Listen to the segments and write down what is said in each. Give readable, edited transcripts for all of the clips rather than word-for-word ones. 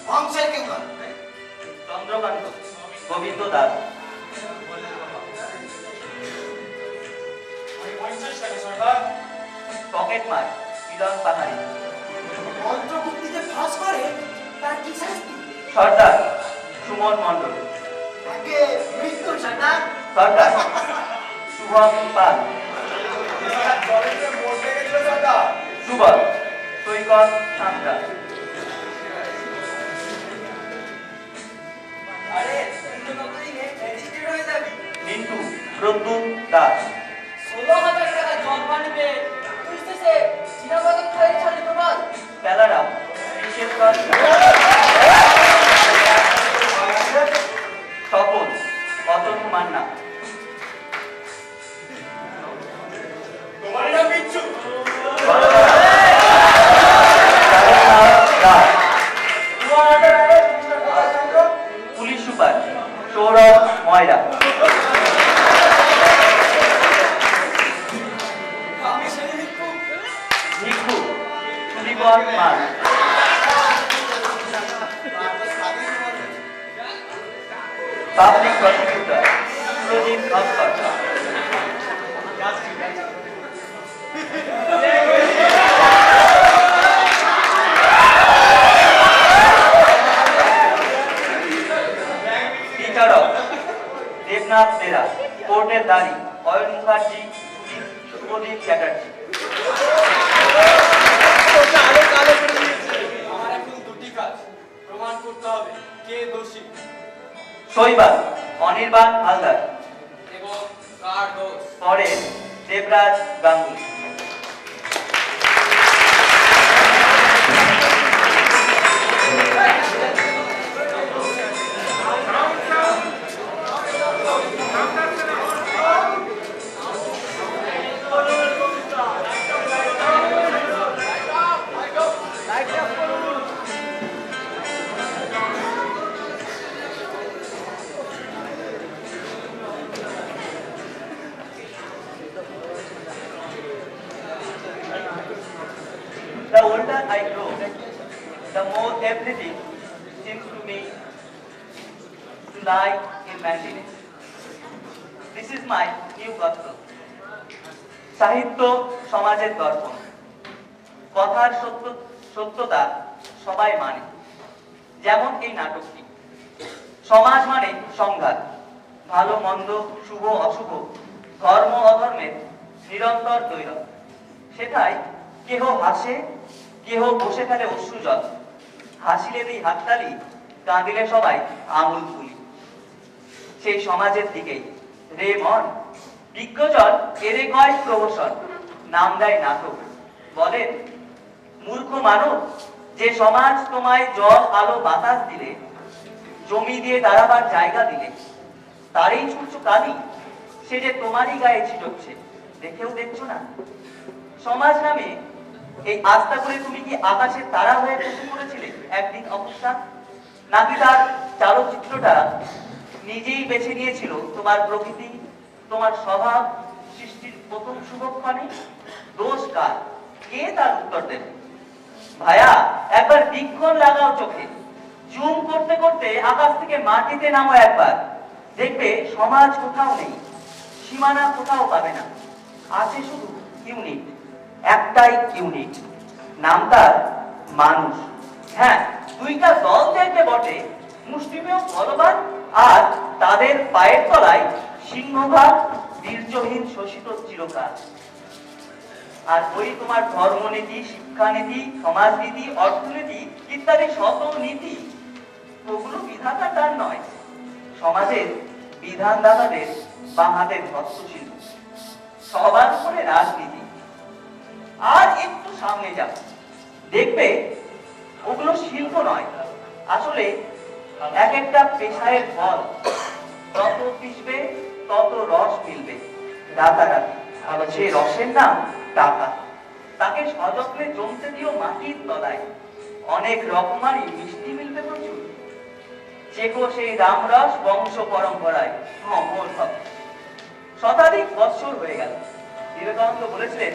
বংশের কেউ নয়। চন্দ্রকান্ত গোবিন্দ দাস। পকেট মার মিলন পাহাড়ি। মন্ত্রমুক্তিতে ফাঁস করে তার কি শাস্তি? সর্দার সুমন মণ্ডল। তাকে মৃত্যু সর্দার। সর্দার শুভম পাল। সুবল সৈকত সান্দ্রা। মিন্টু প্রদ্যুৎ দাস। 16,000 টাকা জন্মানি পেয়ে তুই শেষে চিরাবাদক খালি ছাড়লি প্রবাদ। প্যালারাম বিশেষকর। স্বপন অতনু মান্না। তোমার নাম বিচ্ছু। পুলিশ সুপার সৌরভ ময়রা। ভিক্ষু সুদীপন মান। Public prosecutor Surajit Naskar. বিচারক দেবনাথ বেরা। কোর্টের দাঁড়ি অয়ন মুখার্জি শুভদীপ চ্যাটার্জি। আমার এখন দুটি কাজ, প্রমাণ করতে হবে কে দোষী শৈবাল অনির্বাণ হালদার এবং কার দোষ। পরে Debraj Ganguly. The older I grow, the more everything seems to me to lie in manliness. This is my new gospel. সাহিত্য সমাজের দর্পণ। কথার সত্যতা সবাই মানে, যেমন এই নাটকটি। সমাজ মানে সংঘাত, ভালো মন্দ, শুভ অশুভ, ধর্ম অধর্মের নিরন্তর দ্বৈরথ। সেটাই কেহ হাসে, কেহ বসে ফেলে অশ্রুজল। হাসিলে দিই হাততালি, কাঁদিলে সবাই আঙুল তুলি। সেই সমাজের দিকেই রে মন বিজ্ঞজন এরে কয় প্রহসন, নাম দেয় নাটক। বলেন মূর্খ মানব, যে সমাজ তোমায় জল আলো বাতাস দিলে, জমি দিয়ে দাঁড়াবার জায়গা দিলে, তারই ছুটছো কালি, সে যে তোমারই গায়ে ছিটচ্ছে, দেখেও দেখছো না। সমাজ নামে এই আস্থা করে তুমি কি আকাশের তারা হয়ে বসে পড়েছিলে একদিন অবস্থান, নাকি তার চালচিত্রটা নিজেই বেছে নিয়েছিল তোমার প্রকৃতি, তোমার স্বভাব, সৃষ্টির প্রথম শুভক্ষণে? দোষ কার, কে তার উত্তর দেবে? ভাইয়া একবার বীক্ষণ লাগাও চোখে, জুম করতে করতে আকাশ থেকে মাটিতে নামো একবার, দেখবে সমাজ কোথাও নেই, সীমানা কোথাও পাবে না, আছে শুধু ইউনিট, একটাই ইউনিট, নাম তার মানুষ। হ্যাঁ, দুইটা দল দেখবে বটে, মুষ্টিমেয় বলবান, আর তাদের পায়ের তলায় সিংহভাগ বীর্যহীন শোষিত চিরকাল। আর ওই তোমার ধর্মনীতি, শিক্ষানীতি, সমাজনীতি, অর্থনীতি ইত্যাদি শত নীতি, ওগুলো বিধাতা তার নয়, সমাজের বিধানদাতাদের বাঁ হাতের হস্তশিল্প। সবার উপরে রাজনীতি। আর একটু সামনে যাও, দেখবে ওগুলো শিল্প নয়, আসলে এক একটা পেশায়ের ফল। তত পিষবে তত রস মিলবে, রাতারাতি। আবার সেই রসের নাম টাকা। তাকে সযত্নে জমতে দিও মাটির তলায়, অনেক রকমারি মিষ্টি মিলবে প্রচুর। চেকো সেই রামরস বংশ পরম্পরায় অমর হবে। শতাধিক বৎসর হয়ে গেল। বিবেকানন্দ বলেছিলেন,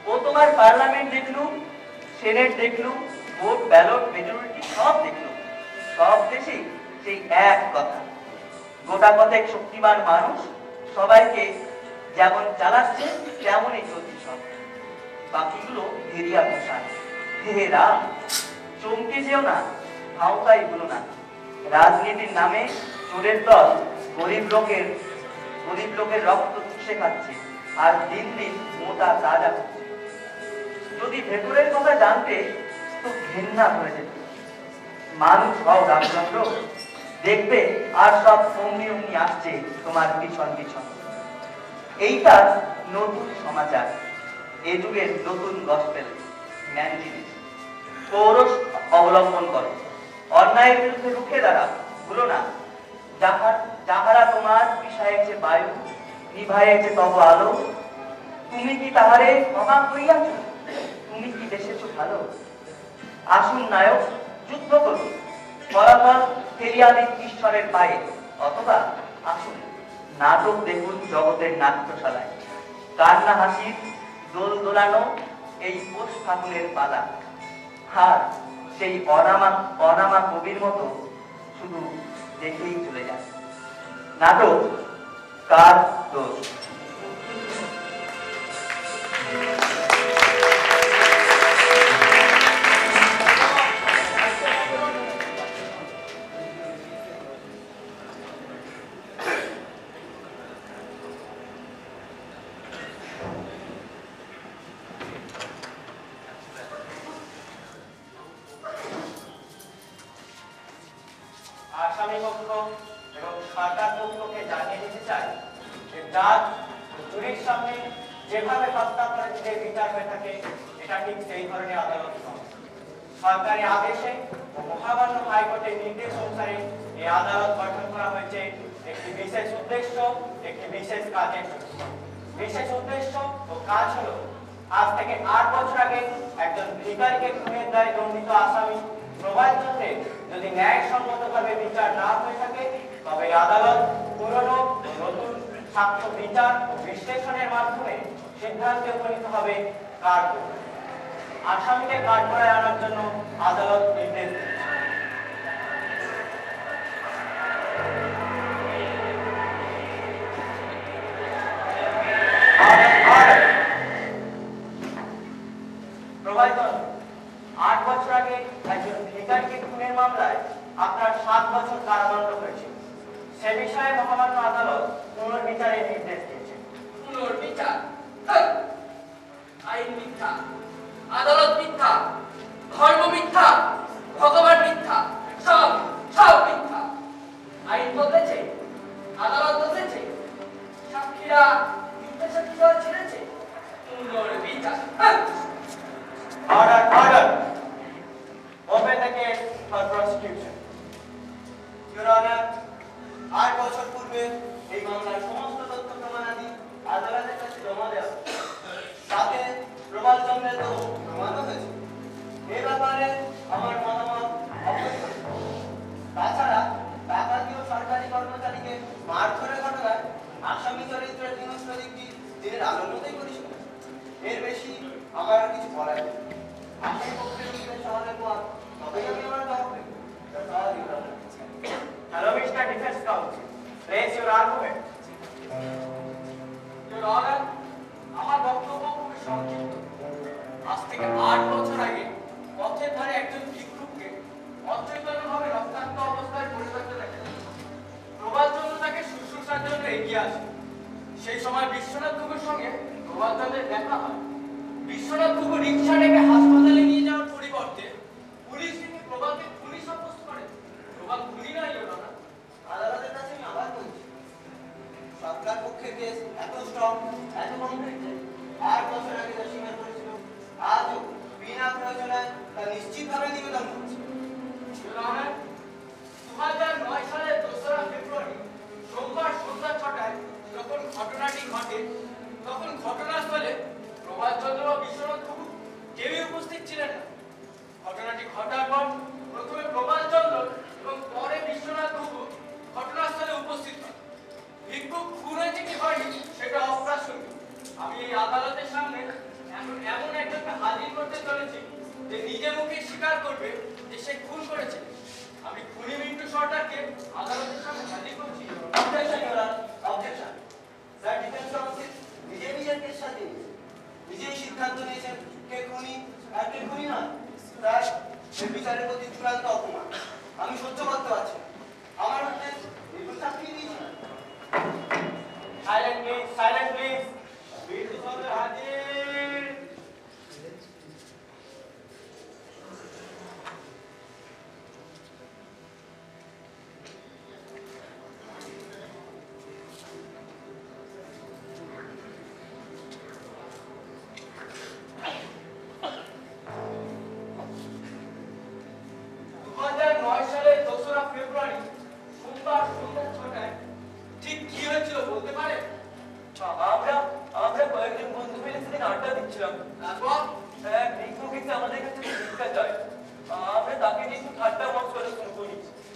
ও তোমার পার্লামেন্ট দেখলুম, সেনেট দেখলুম, ভোট ব্যালট মেজরিটি সব দেখলুম, সব দেশেই সেই এক কথা, গোটা কতক শক্তিমান মানুষ সবাইকে যেমন চালাচ্ছে তেমনই চলছে সব, বাকিগুলো ভেরিয়া পোষায়। হে রাম, চমকে যেও না, ভাওতাই বলো না। রাজনীতির নামে চোরের দল গরিব লোকের রক্ত চুষে খাচ্ছে, আর দিন দিন মোটা তাজা হচ্ছে। যদি ভেতরের কথা জানতে তো ঘেন্না হয়ে যেত। মানুষ হও রামচন্দ্র, দেখবে আর সব অমনি অমনি আসছে তোমার পিছন পিছন। এইটা নতুন সমাচার, এ যুগের নতুন গসপেল, ম্যান জিনিস। পৌরষ অবলম্বন করো, অন্যায়ের বিরুদ্ধে রুখে দাঁড়াও, ভুলো না যাহারা তোমার বিষায়েছে বায়ু, নিভায়েছে তব আলো। তুমি কি তাহারে অবাক হইয়াছ? তুমি কি দেশেছো ভালো? আসুন নায়ক, যুদ্ধ করুন, ফলাফল ফেলিয়া দিন ঈশ্বরের পায়ে। অথবা আসুন নাটক দেখুন জগতের নাট্যশালায়। কান্না হাসির দোল দোলানো এই পৌষ ফাগুনের পালা, আর সেই অনামা কবির মতো শুধু দেখেই চলে যায়। নাটক কার দোষ? আসামি পক্ষ এবং সরকার পক্ষকে জানিয়ে দিতে চাই যে জাজ জুরির সামনে যেভাবে হত্যা অপরাধীদের বিচার হয়ে থাকে, এটা ঠিক সেই ধরনের আদালত নয়। সরকারি আদেশে ও মহামান্য হাইকোর্টের নির্দেশ অনুসারে এই আদালত গঠন করা হয়েছে একটি বিশেষ উদ্দেশ্য, একটি বিশেষ কাজের জন্য। বিশেষ উদ্দেশ্য ও কাজ হলো, আজ থেকে 8 বছর আগে একজন ভিখারিকে খুনের দায়ে দণ্ডিত আসামি প্রবালচন্দ্রে যদি ন্যায়সঙ্গতভাবে বিচার না হয়ে থাকে, তবে আদালত পুরনো ও নতুন সাক্ষ্য বিচার ও বিশ্লেষণের মাধ্যমে সিদ্ধান্তে উপনীত হবে কাঠগড়ায়। আসামিকে কাঠগড়ায় আনার জন্য আদালত নির্দেশ দিয়েছে। প্রবালচন্দ্র, 8 বছর আগে একজন ভিখারিকে খুনের মামলায় আপনার 7 বছর কারাদণ্ড হয়েছিল। সে বিষয়ে মহামান্য আদালত পুনর্বিচারের নির্দেশ দিয়েছে। পুনর্বিচার? আইন মিথ্যা, আদালত মিথ্যা, ধর্ম মিথ্যা, ভগবান মিথ্যা, সব সব মিথ্যা। আইন বদলেছে, আদালত বদলেছে, সাক্ষীরা মিথ্যা সাক্ষী দেওয়া ছেড়েছে। পুনর্বিচার? Order, order. Open the case for prosecution. Your Honor, 8 বছর পূর্বে এই মামলার সমস্ত তথ্য প্রমাণাদি আদালতের কাছে জমা দেওয়া, সাথে প্রবালচন্দ্রের তো প্রমাণও হয়েছে। এ ব্যাপারে আমার মতামত অপরিবর্তিত। তাছাড়া ডাকাতি ও সরকারি কর্মচারীকে মারধরের ঘটনায় আসামি চরিত্রের হিংস্র দিকটি দিনের আলোর মতোই পরিষ্কার। এর বেশি আমার আর কিছু বলার নেই। আসামি পক্ষের উকিলের সহায়তার পর তবেই আমি আমার জবাব দেব। Hello, Mr. Defense Counsel. Raise your argument. Your Honor, আমার বক্তব্য খুবই সংক্ষিপ্ত। আজ থেকে 8 বছর আগে পথের ধারে একজন ভিক্ষুককে অচেতনভাবে রক্তাক্ত অবস্থায় পড়ে থাকতে দেখা যায়। প্রবালচন্দ্র তাকে শুশ্রূষার জন্য এগিয়ে আসে। সেই সময় বিশ্বনাথ বাবুর সঙ্গে প্রবালচন্দ্রের দেখা হয়। বিশ্বনাথ বাবু রিকশা ডেকে হাসপাতালে নিয়ে যাওয়ার পরিবর্তে পুলিশ এনে প্রবালকে খুনি সাব্যস্ত করে। প্রবাল খুনি নয়, Your Honor। আদালতের কাছে আমি আবার বলছি, সরকার পক্ষের কেস এত স্ট্রং, এত কমপ্লিট যে 8 বছর আগে যা স্বীকার করেছিল, আজও বিনা প্রয়োজনে তা নিশ্চিতভাবে নিবেদন করছে। Your Honor, 2009 সালের 2রা ফেব্রুয়ারি সোমবার সন্ধ্যা 6টায় যখন ঘটনাটি ঘটে, তখন ঘটনাস্থলে প্রবালচন্দ্র ও বিশ্বনাথ বাবু কেউই উপস্থিত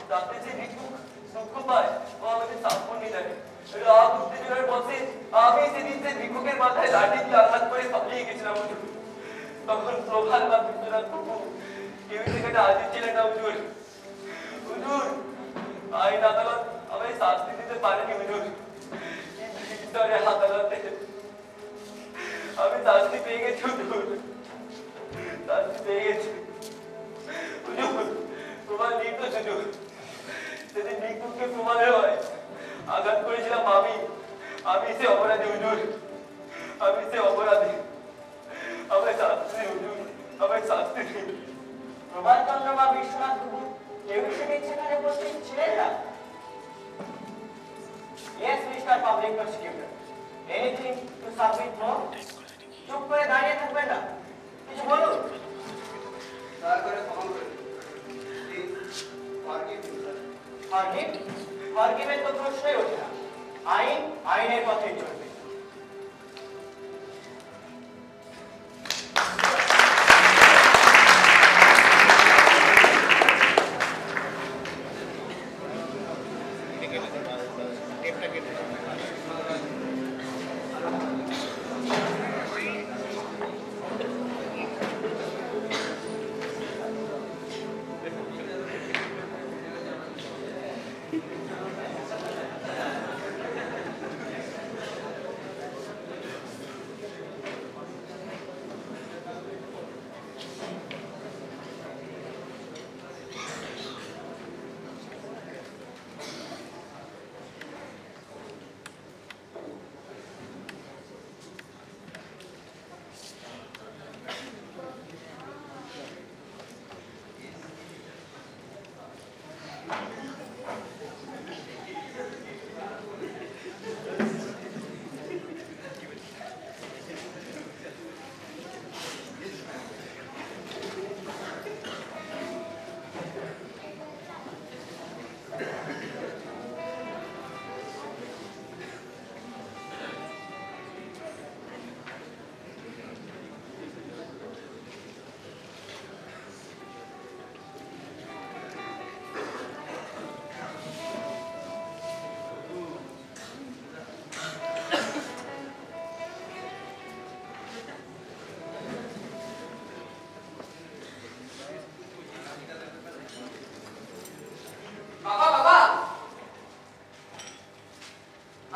তাতে যে ভিক্ষুক দুঃখ পায় ও আমাকে সাপনি দেয়। রাগ উত্তেজনার বসে আমি সেদিন যে ভিক্ষুকের মাথায় লাঠি দিয়ে আঘাত করে পালিয়ে গেছিলাম হুজুর। তখন প্রভাত বা বিশ্বনাথ প্রভু কেউ সেখানে হাজির ছিলেন না হুজুর। হুজুর আইন আদালত আমায় শাস্তি দিতে পারেনি হুজুর, কিন্তু ঈশ্বরের আদালতে আমি শাস্তি পেয়ে গেছি হুজুর, শাস্তি পেয়ে গেছি হুজুর। প্রমাণ নির্দোষ হুজুর। সেদিন ভিক্ষুককে প্রমাণে হয় আঘাত করেছিলাম আমি সে অপরাধী হুজুর, আমি সে অপরাধী। আমায় শাস্তি দিন হুজুর, আমায় শাস্তি দিন। প্রভাতচন্দ্র বা বিশ্বনাথ প্রভু কেউ সেদিন সেখানে উপস্থিত ছিলেন না? Yes, Mr. Public Prosecutor. Anything to submit more? চুপ করে দাঁড়িয়ে থাকবেন না, কিছু বলুন। দয়া করে ক্ষমা করে দিন। Please forgive me sir. ফরগিভের তো প্রশ্নই ওঠে না। আইন আইনের পথেই চলবে।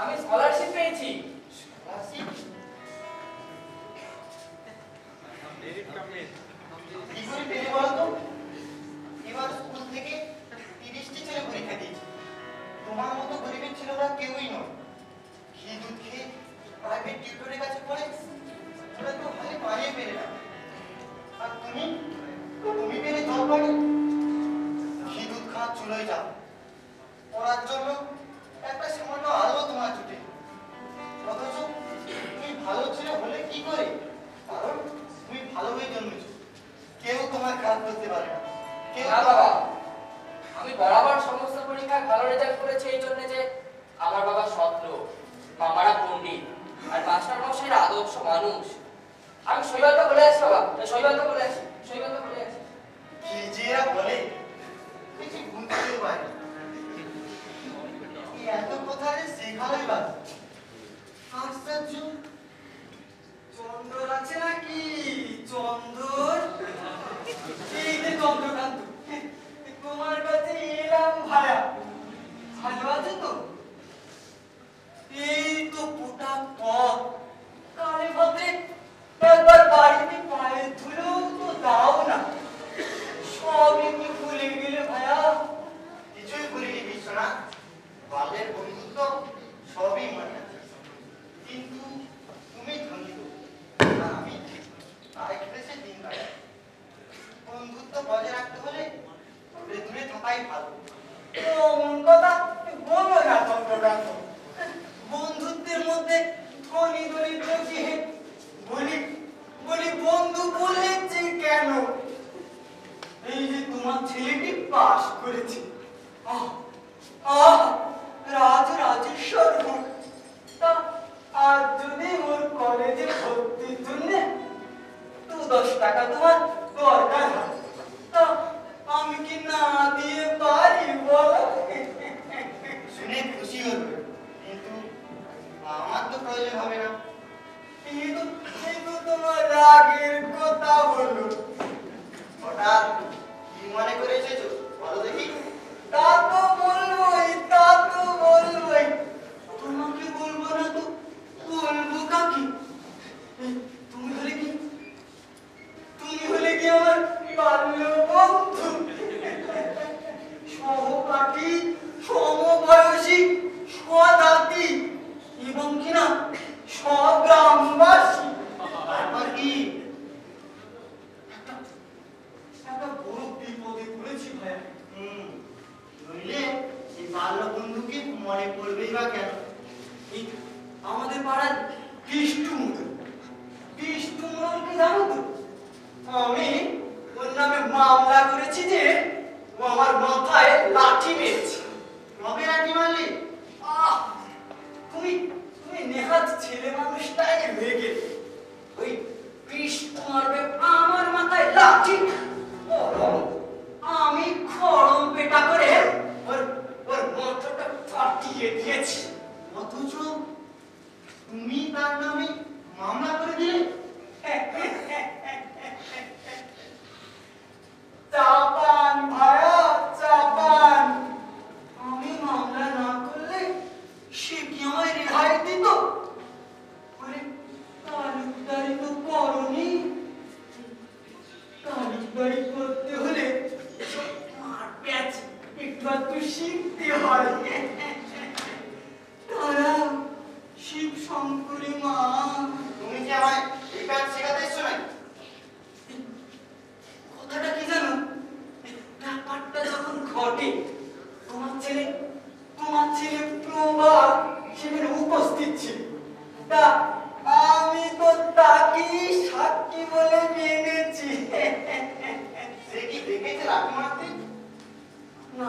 আমি স্কলারশিপ পেয়েছি। কি করে পেলে বলো তো? এবার স্কুল থেকে 30টি ছেলে পরীক্ষা দিয়েছে। তোমার মতো গরিবের ছেলেরা কেউই নয়। ঘি দুধ খেয়ে প্রাইভেট টিউটরের কাছে পড়ে ওরা তো ভালো পানিয়ে পেরে না। আর তুমি পেলে জল পানি। ঘি দুধ খাওয়া চুলোয় যাও পড়ার জন্য একটা সামান্য আলো তোমার ছুটে। অথচ তুমি ভালো ছেলে হলে কি করে? কারণ তুমি ভালো হয়ে জন্মেছো, কেউ তোমার খারাপ করতে পারে না। কেউ না বাবা, আমি বরাবর সমস্ত পরীক্ষায় ভালো রেজাল্ট করেছি এই জন্য যে আমার বাবা সৎ লোক, মামারা পণ্ডিত, আর মাস্টার মশাইরা আদর্শ মানুষ। আমি শৈবালটা বলে আছি বাবা, শৈবালটা বলে আছি। কি যে এরা বলে কিছু বুঝতেও পারি। এত কথা যে শেখানোই বাদ। আশ্চর্য, চন্দর আছে নাকি? চন্দর, এই যে চন্দ্রকান্ত, তোমার কাছে এলাম ভায়া। ভালো আছো তো? এই তো গোটা পথ কালে পথে একবার বাড়িতে পায়ে ধুলেও তো দাও না। সবই কি ভুলে গেলে ভায়া? কিছুই ভুলিনি বিশ্বনাথ, বাল্যের বন্ধুত্ব সবই মনে আছে। কিন্তু তুমি ধনী তো, আর আমি তাই খেলেছে দিন কাটে। বন্ধুত্ব বজায় রাখতে হলে দূরে দূরে থাকাই ভালো। এমন কথা বলো না চন্দ্রকান্ত। বন্ধুত্বের মধ্যে ধনী দরিদ্র কি বলি বন্ধু বললে যে কেন? এই যে তোমার ছেলেটি পাশ করেছে, রাজেশ্বর হোক, তা আর যদি ওর কলেজে ভর্তির জন্য 10 টাকা তোমার দরকার হয়, তা আমি কি না দিয়ে পারি বল? মনে পড়বেই বা কেন? এই আমাদের পাড়ার বিষ্টু মোড়লকে জানো তো? আমি ওর নামে মামলা করেছি যে ও আমার মাথায় লাঠি মেরেছে। কবে লাঠি মারলি? আহ, তুমি তুমি নেহাত ছেলে মানুষটাই রেগে ওই বিষ্টু মারবে আমার মাথায় লাঠি, বরং আমি খড়ম পেটা করে ওর ওর মাথাটা ফাটিয়ে দিয়েছি। অথচ তুমি তার নামে মামলা করে দিলে? চাপান ভায়া চাপান, আমি মামলা না করলে সে কি আমায় রেহাই দিত? আরে তালুকদারি তো করনি, তালুকদারি করতে হলে মার প্যাচ একটু একটু শিখতে হয়। তারা শিব শঙ্করী মা। তুমি কি আমায় এই কাজ শেখাতে এসছো নাকি? কথাটা কি জানো, ব্যাপারটা যখন ঘটে তোমার ছেলে প্রভা সেখানে উপস্থিত ছিল। তা আমি তো তাকে সাক্ষী বলে মেনেছি। সে কি দেখেছে লাঠি মারতে? না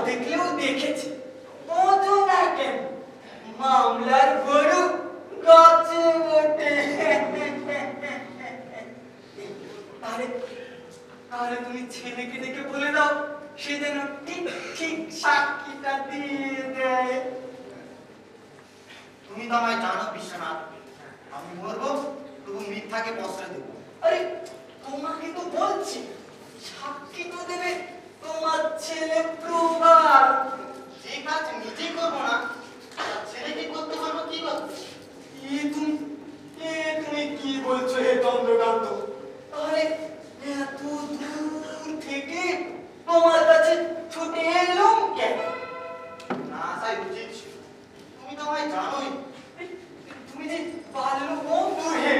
দেখলেও দেখেছে। বোঝো না কেন, মামলার গরু গাছে ওঠে। তাহলে তুমি ছেলেকে ডেকে বলে দাও সে যেন ঠিক ঠিক সাক্ষীটা দিয়ে দেয়। তুমি তো আমায় জানো বিশ্বনাথ, আমি মরবো তবু মিথ্যাকে প্রশ্রয় দেবো। আরে তোমাকে তো বলছি, সাক্ষী তো দেবে তোমার ছেলে প্রভার। যে কাজ নিজেই করবো না, তার ছেলেকে করতে পারবো কি করতে? তুমি কি বলছো হে চন্দ্রকান্ত? তাহলে এত দূর থেকে তোমার কাছে ছুটে এলাম কেন? না আসাই উচিত ছিল। তুমি তো আমায় জানোই। তুমি যে বাল্য বন্ধু হে।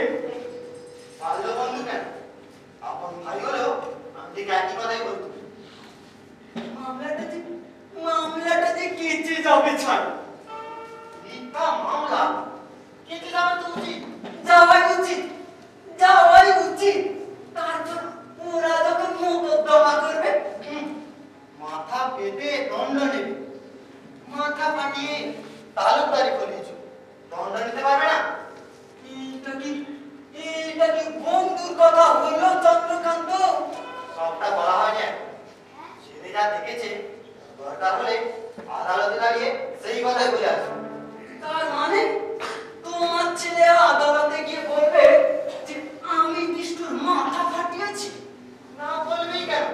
বাল্য বন্ধু কেন, আপন ভাই হলেও আমি ঠিক একই কথাই বলতো। মামলাটা যে কেচে যাবে ছাড়। মিথ্যা মামলা কেটে যাওয়া তো উচিত। যাওয়াই উচিত। তারপর ওরা যখন মোকদ্দমা করবে, মাথা পেতে দণ্ড নেবে। মাথা ফাটিয়ে তালুকদারি করিয়েছ, দণ্ড নিতে পারবে না? এটা কি বন্ধুর কথা হলো চন্দ্রকান্ত? সবটা বলা হয়নি এখন। ছেলে যা দেখেছে, দরকার হলে আদালতে দাঁড়িয়ে সেই কথাই বলে আসবে। তার মানে তোমার ছেলে আদালতে গিয়ে বলবে যে আমি বিষ্ণুর মাথা ফাটিয়েছি? না বলবেই কেন?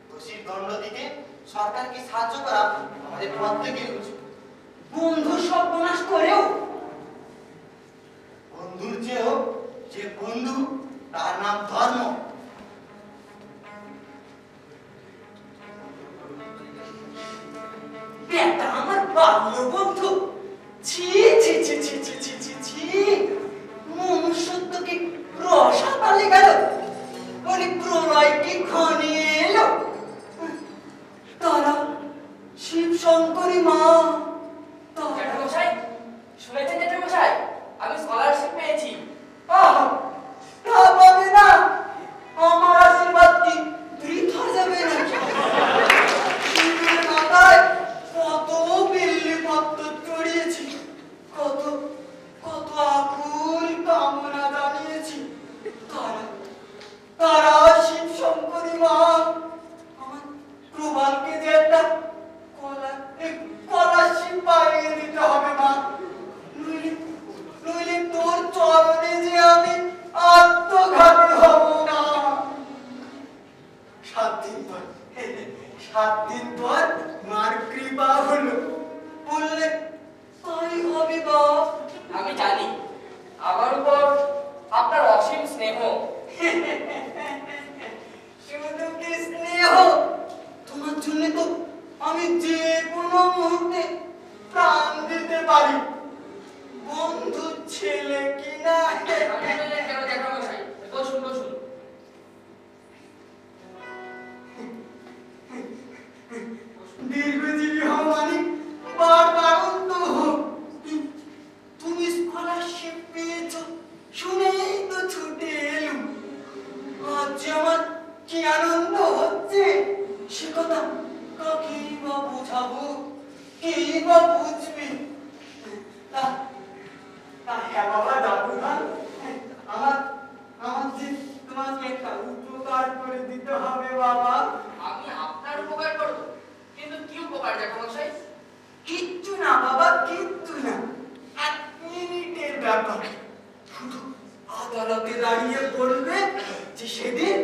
দোষীর দণ্ড দিতে সরকারকে সাহায্য করা আমাদের প্রত্যেকের উচিত। বন্ধু সর্বনাশ করেও বন্ধুর চেয়েও যে বন্ধু তার নাম ধর্ম। বেটা আমার বাল্য বন্ধু, ছি ছি ছি ছি ছি ছি ছি ছি, মনুষ্যত্বকে রসাতালে গেল, বলি প্রলয়কে ঘনিয়ে এলো। তারা শিব শঙ্করী মা। জ্যাঠামশাই, শুনেছেন জ্যাঠামশাই? আমি স্কলারশিপ পেয়েছি। আহা, তা পাবে না, আমার আশীর্বাদ কি বৃথা যাবে নাকি? শিবের মাথায় কত বিল্লি পত্র চড়িয়েছি, কত কত আকুল কামনা জানিয়েছি। তারা শিব শঙ্করী মা আমার প্রবালকে যে একটা কলাশিপ পাইয়ে দিতে হবে মা, নইলে তোর চরণে যে আমি আত্মঘাতী হব না। 7 দিন পর মার কৃপা হলো, বললে তাই হবে বাপ। আমি জানি আমার উপর আপনার অসীম স্নেহ। শুধু কি স্নেহ, তোমার জন্য তো আমি যে কোনো মুহূর্তে প্রাণ দিতে পারি। বন্ধু ছেলে কিনা। কেন জ্যাঠামশাই? বসুন বসুন। দীর্ঘজীবী হও মানিক, কথা কাকে বা বুঝাবো, কি বা বুঝবি? হ্যাঁ বাবা দাদুভাই, আমার আমার যে তোমাকে একটা উপকার করে দিতে হবে বাবা। আমি আপনার উপকার করব, কিন্তু কি উপকার জ্যাঠামশাই? কিচ্ছু না বাবা, কিচ্ছু না, 1 মিনিটের ব্যাপার। শুধু আদালতে দাঁড়িয়ে বলবে যে সেদিন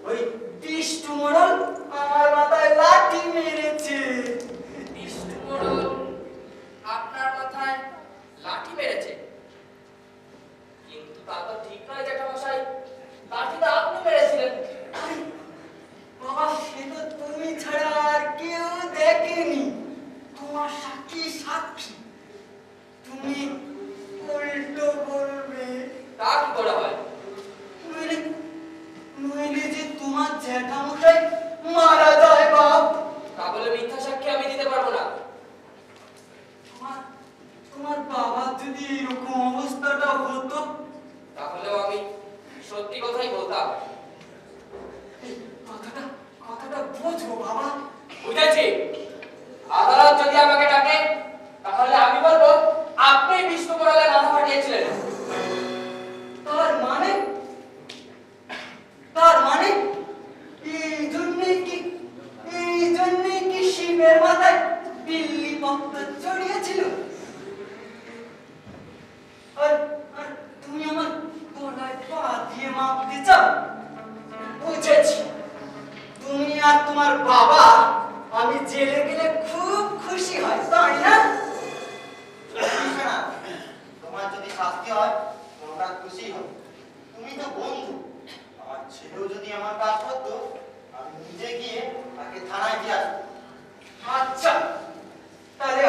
ওই বিষ্টু মোড়ল আমার মাথায় লাঠি মেরেছে। বিষ্ণু মোড়ল আপনার মাথায় লাঠি মেরেছে? কিন্তু তা তো ঠিক নয় জ্যাঠামশাই, লাঠিটা আপনি মেরেছিলেন। আরে বাবা, সে তো তুমি ছাড়া আর কেউ দেখেনি, তোমার সাক্ষী সাক্ষী। তুমি উল্টো বলবে, তা কি করে হয়? নইলে নইলে যে তোমার জ্যাঠামশাই মারা যায় বাপ। তা বলে মিথ্যা সাক্ষী আমি দিতে পারবো না। তোমার তোমার বাবার যদি এরকম অবস্থাটা হতো, তাহলেও আমি সত্যি কথাই বলতাম। এই কথাটা কথাটা বোঝো বাবা। বুঝেছি, আদালত যদি আমাকে ডাকে তাহলে আমি বলবো আপনি বিষ্ণু মোড়লের মাথা ফাটিয়েছিলেন। তার মানে তার মানে এই জন্যই কি শিবের মাথায় বিল্লি পত্র চড়িয়েছিল? আর আর তুমি আমার গলায় পা দিয়ে মাপতে চাও? বুঝেছি, তুমি আর তোমার বাবা আমি জেলে গেলে খুব খুশি হয়, তাই না? বুঝিস না, তোমার যদি শাস্তি হয় তোমরা খুশি হও। তুমি তো বন্ধু, আমার ছেলেও যদি আমার কাজ করতো আমি নিজে গিয়ে তাকে থানায় দিয়ে আসতো। আচ্ছা, তাহলে